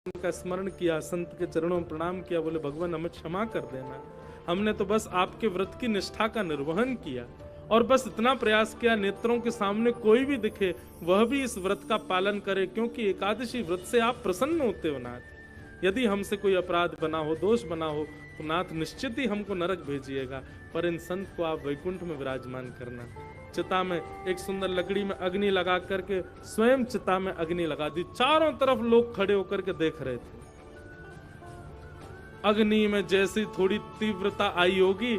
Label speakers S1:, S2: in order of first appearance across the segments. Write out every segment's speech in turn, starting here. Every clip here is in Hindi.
S1: का स्मरण किया, संत के चरणों में प्रणाम किया, बोले भगवान हमें क्षमा कर देना, हमने तो बस आपके व्रत की निष्ठा का निर्वहन किया और बस इतना प्रयास किया नेत्रों के सामने कोई भी दिखे वह भी इस व्रत का पालन करे, क्योंकि एकादशी व्रत से आप प्रसन्न होते हो नाथ। यदि हमसे कोई अपराध बना हो, दोष बना हो तो नाथ निश्चित ही हमको नरक भेजिएगा, पर इन संत को आप वैकुंठ में विराजमान करना। चिता में एक सुंदर लकड़ी में अग्नि लगा करके स्वयं चिता में अग्नि लगा दी, चारों तरफ लोग खड़े होकर के देख रहे थे। अग्नि में जैसी थोड़ी तीव्रता आई होगी,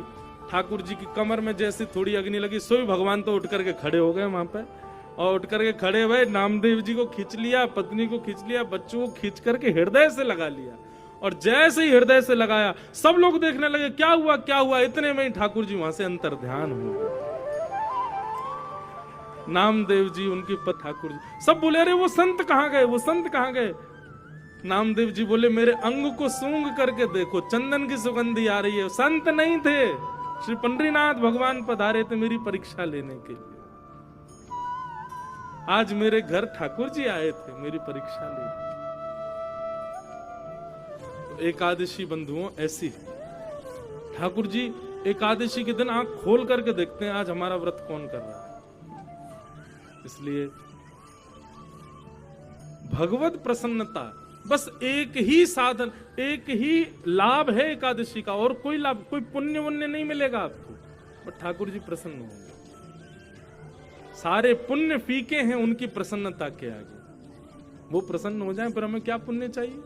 S1: ठाकुर जी की कमर में जैसी थोड़ी अग्नि लगी, सोई भगवान तो उठ करके खड़े हो गए वहां पे, और उठ करके खड़े हुए नामदेव जी को खींच लिया, पत्नी को खींच लिया, बच्चों को खींच करके हृदय से लगा लिया, और जैसे ही हृदय से लगाया सब लोग देखने लगे क्या हुआ क्या हुआ, इतने में ही ठाकुर जी वहां से अंतर ध्यान हो गए। नामदेव जी, उनकी पत्नी ठाकुर जी, सब बोले अरे वो संत कहां गए, वो संत कहां गए। नामदेव जी बोले मेरे अंग को सूंघ करके देखो, चंदन की सुगंधी आ रही है। संत नहीं थे, श्री पंडरीनाथ भगवान पधारे थे मेरी परीक्षा लेने के लिए। आज मेरे घर ठाकुर जी आए थे मेरी परीक्षा लेने। तो एकादशी बंधुओं ऐसी है, ठाकुर जी एकादशी के दिन आंख खोल करके देखते हैं आज हमारा व्रत कौन कर रहा है। इसलिए भगवत प्रसन्नता बस एक ही साधन, एक ही लाभ है एकादशी का, और कोई लाभ, कोई पुण्य वुण्य नहीं मिलेगा आपको, बट ठाकुर जी प्रसन्न होंगे। सारे पुण्य फीके हैं उनकी प्रसन्नता के आगे। वो प्रसन्न हो जाएं, पर हमें क्या पुण्य चाहिए।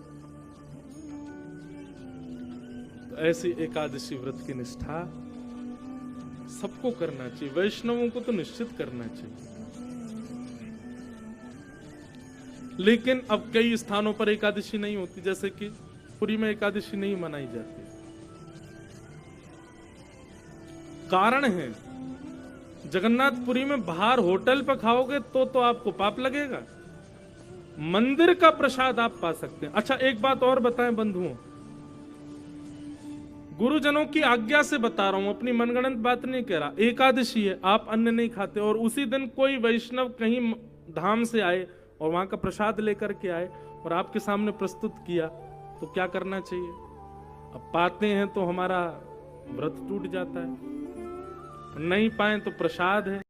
S1: तो ऐसी एकादशी व्रत की निष्ठा सबको करना चाहिए, वैष्णवों को तो निश्चित करना चाहिए। लेकिन अब कई स्थानों पर एकादशी नहीं होती, जैसे कि पुरी में एकादशी नहीं मनाई जाती। कारण है, जगन्नाथपुरी में बाहर होटल पर खाओगे तो आपको पाप लगेगा, मंदिर का प्रसाद आप पा सकते हैं। अच्छा एक बात और बताएं बंधुओं, गुरुजनों की आज्ञा से बता रहा हूं, अपनी मनगढ़ंत बात नहीं कह रहा। एकादशी है, आप अन्न नहीं खाते, और उसी दिन कोई वैष्णव कहीं धाम से आए और वहां का प्रसाद लेकर के आए और आपके सामने प्रस्तुत किया, तो क्या करना चाहिए। अब पाते हैं तो हमारा व्रत टूट जाता है, नहीं पाए तो प्रसाद है,